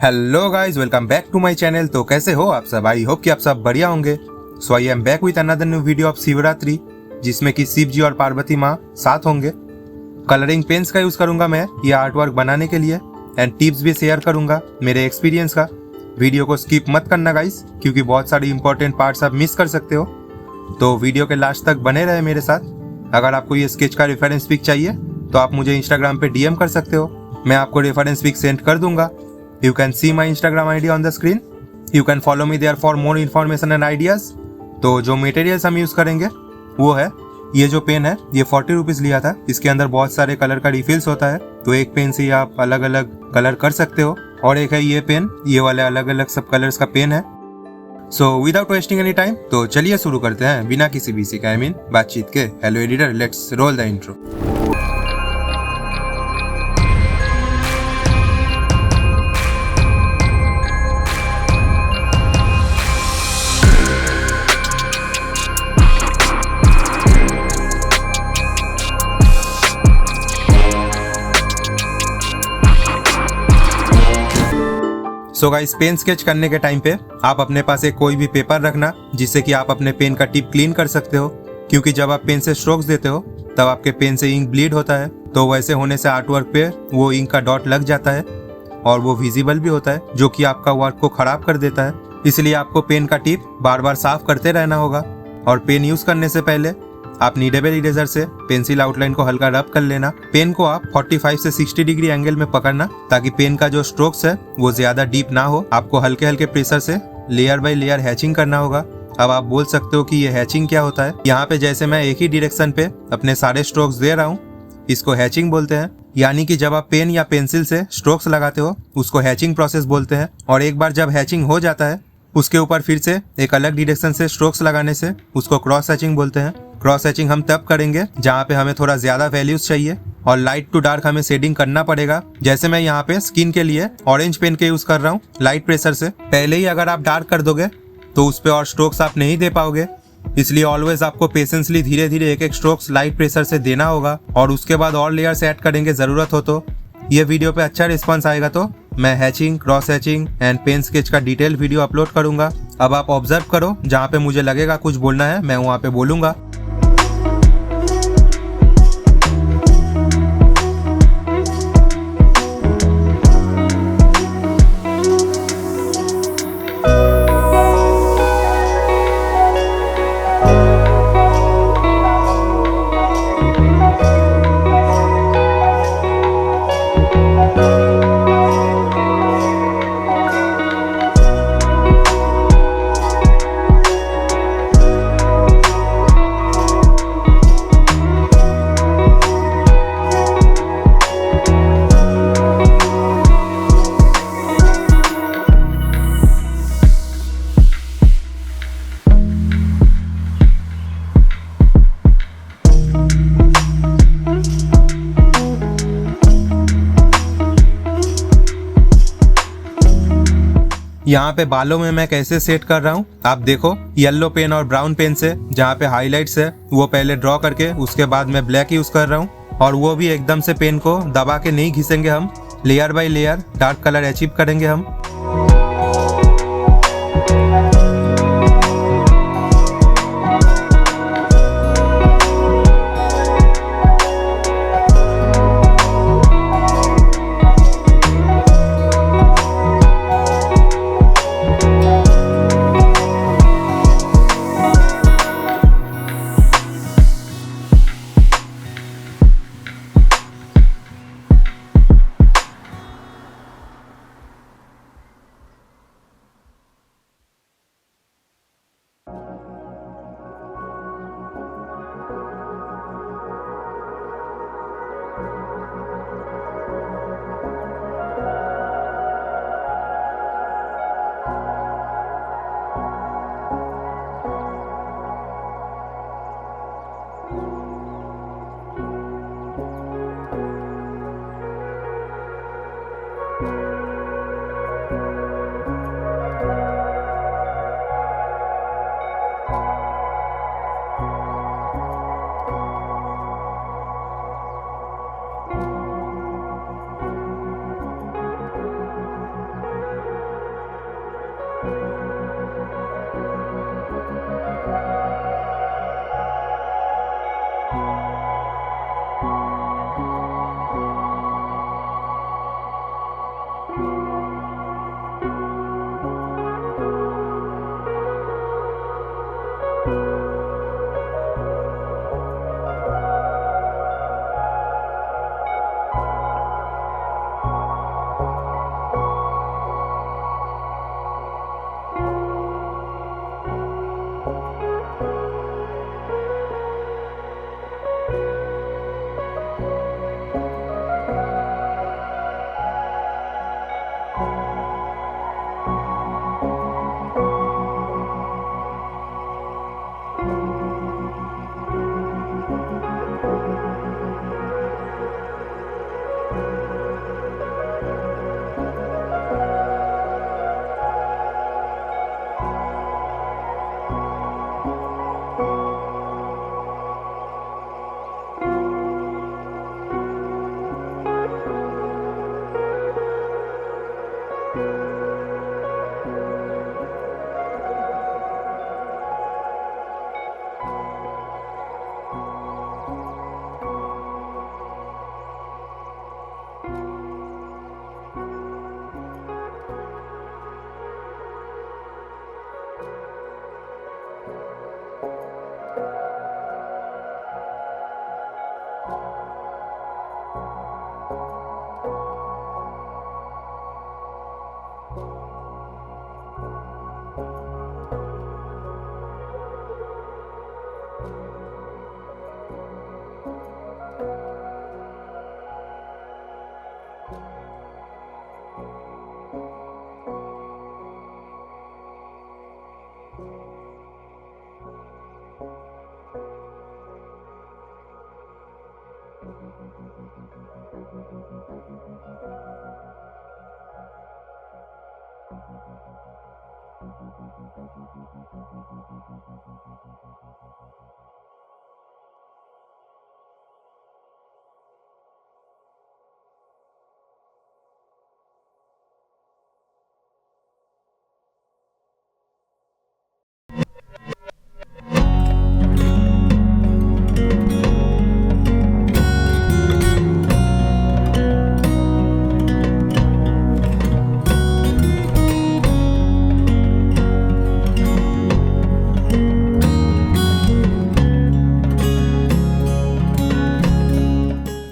Hello guys, welcome back to my channel. तो कैसे हो आप सब? आई होप कि आप सब बढ़िया होंगे। So I am back with another new video of Shivratri, जिसमें कि शिव जी और पार्वती माँ साथ होंगे। कलरिंग पेन्स का यूज करूंगा मैं ये आर्ट वर्क बनाने के लिए, एंड टिप्स भी शेयर करूंगा मेरे एक्सपीरियंस का। वीडियो को स्किप मत करना गाइस, क्योंकि बहुत सारी इंपॉर्टेंट पार्ट्स आप मिस कर सकते हो। तो वीडियो के लास्ट तक बने रहे मेरे साथ। अगर आपको ये स्केच का रेफरेंस पिक चाहिए तो आप मुझे इंस्टाग्राम पे डीएम कर सकते हो, मैं आपको रेफरेंस पिक सेंड कर दूंगा। You can see my Instagram ID on the screen. You can follow me there for more information and ideas. तो जो मटेरियल्स हम यूज़ करेंगे वो है ये जो पेन है, ये 40 रुपीज़ लिया था। इसके अंदर बहुत सारे कलर का रिफिल्स होता है, तो एक पेन से ही आप अलग अलग कलर कर सकते हो। और एक है ये पेन, ये वाले अलग अलग सब कलर्स का पेन है। So without wasting any time, तो चलिए शुरू करते हैं बिना किसी बीसी का बातचीत के। Hello editor, let's roll the intro. So guys, pen sketch करने के टाइम पे आप अपने पास एक कोई भी पेपर रखना, जिससे कि आप अपने पेन का टिप क्लीन कर सकते हो। क्योंकि जब आप पेन से स्ट्रोक्स देते हो तब आपके पेन से इंक ब्लीड होता है, तो वैसे होने से आर्टवर्क पे वो इंक का डॉट लग जाता है और वो विजिबल भी होता है, जो कि आपका वर्क को खराब कर देता है। इसलिए आपको पेन का टिप बार बार साफ करते रहना होगा। और पेन यूज करने से पहले आप नीडेबल इरेजर से पेंसिल आउटलाइन को हल्का रब कर लेना। पेन को आप 45 से 60 डिग्री एंगल में पकड़ना, ताकि पेन का जो स्ट्रोक्स है वो ज्यादा डीप ना हो। आपको हल्के हल्के प्रेशर से लेयर बाय लेयर हैचिंग करना होगा। अब आप बोल सकते हो कि ये हैचिंग क्या होता है। यहाँ पे जैसे मैं एक ही डायरेक्शन पे अपने सारे स्ट्रोक्स दे रहा हूँ, इसको हैचिंग बोलते हैं। यानी कि जब आप पेन या पेंसिल से स्ट्रोक्स लगाते हो उसको हैचिंग प्रोसेस बोलते हैं। और एक बार जब हैचिंग हो जाता है उसके ऊपर फिर से एक अलग डायरेक्शन से स्ट्रोक्स लगाने से उसको क्रॉस हैचिंग बोलते हैं। क्रॉस हैचिंग हम तब करेंगे जहाँ पे हमें थोड़ा ज्यादा वैल्यूज चाहिए और लाइट टू डार्क हमें शेडिंग करना पड़ेगा। जैसे मैं यहाँ पे स्किन के लिए ऑरेंज पेन के यूज कर रहा हूँ लाइट प्रेशर से। पहले ही अगर आप डार्क कर दोगे तो उस पे और स्ट्रोक्स आप नहीं दे पाओगे, इसलिए ऑलवेज आपको पेशेंसली धीरे धीरे एक एक स्ट्रोक्स लाइट प्रेशर से देना होगा। और उसके बाद और लेयर्स ऐड करेंगे जरूरत हो तो। ये वीडियो पे अच्छा रिस्पांस आएगा तो मैं hatching, cross hatching and pen sketch का डिटेल वीडियो अपलोड करूंगा। अब आप ऑब्जर्व करो, जहाँ पे मुझे लगेगा कुछ बोलना है मैं वहाँ पे बोलूंगा। यहाँ पे बालों में मैं कैसे सेट कर रहा हूँ आप देखो। येलो पेन और ब्राउन पेन से जहाँ पे हाईलाइट्स है वो पहले ड्रॉ करके उसके बाद मैं ब्लैक यूज कर रहा हूँ। और वो भी एकदम से पेन को दबा के नहीं घिसेंगे हम, layer by layer dark colour achieve करेंगे हम।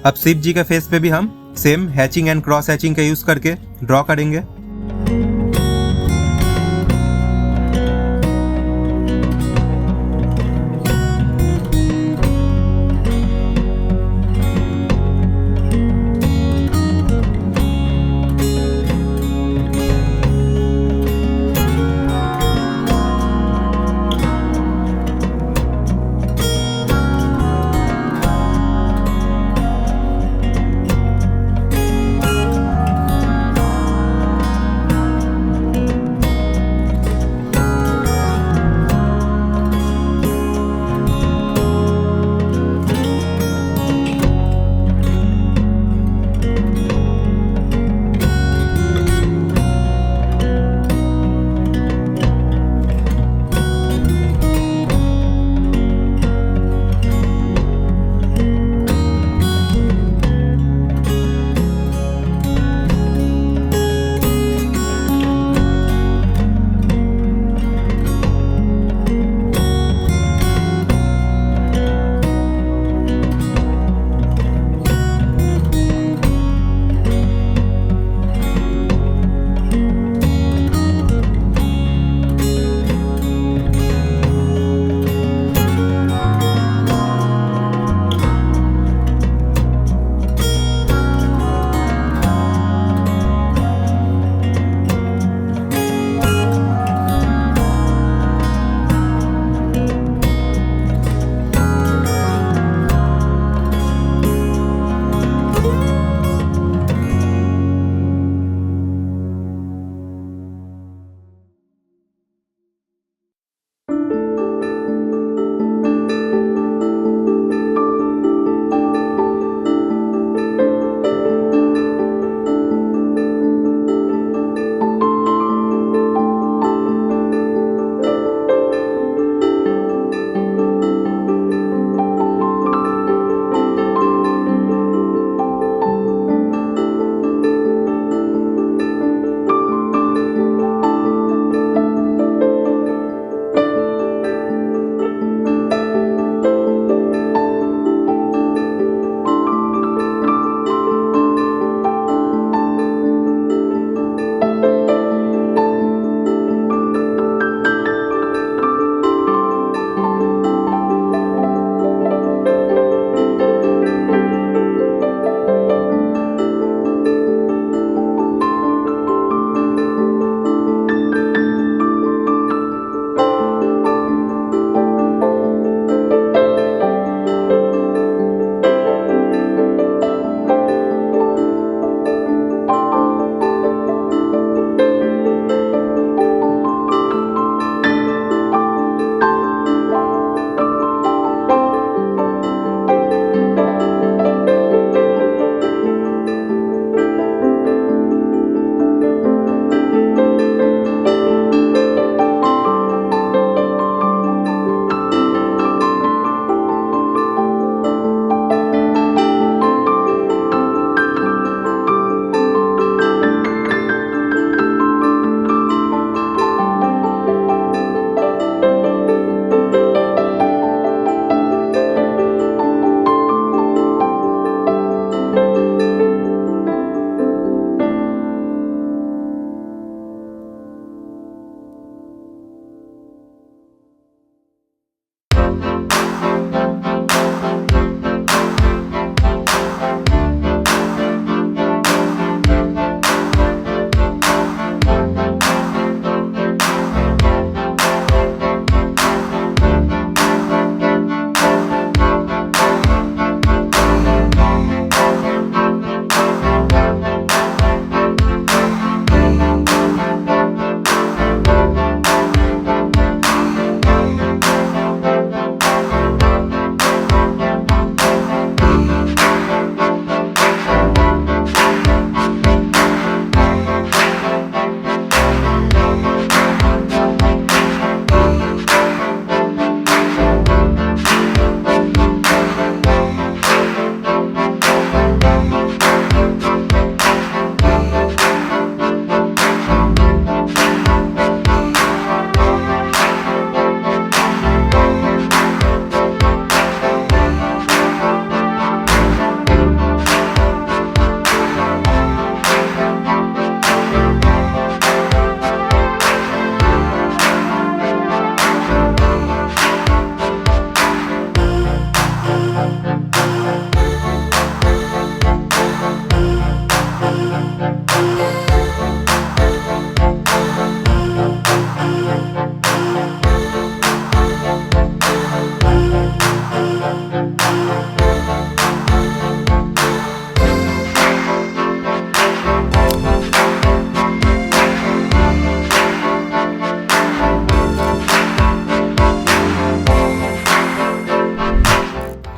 अब शिव जी के फेस पे भी हम same hatching and cross hatching का यूज करके ड्रॉ करेंगे।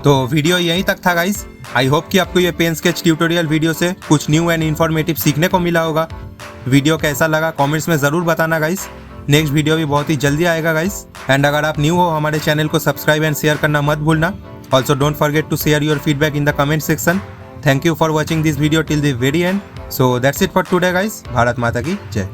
तो वीडियो यहीं तक था गाइस। आई होप कि आपको ये पेन स्केच ट्यूटोरियल वीडियो से कुछ न्यू एंड इन्फॉर्मेटिव सीखने को मिला होगा। वीडियो कैसा लगा कमेंट्स में ज़रूर बताना गाइस। नेक्स्ट वीडियो भी बहुत ही जल्दी आएगा गाइस। एंड अगर आप न्यू हो हमारे चैनल को सब्सक्राइब एंड शेयर करना मत भूलना। Also don't forget to share your feedback in the comment section. Thank you for watching this video till the very end. So that's it for today guys. Bharat माता की जय।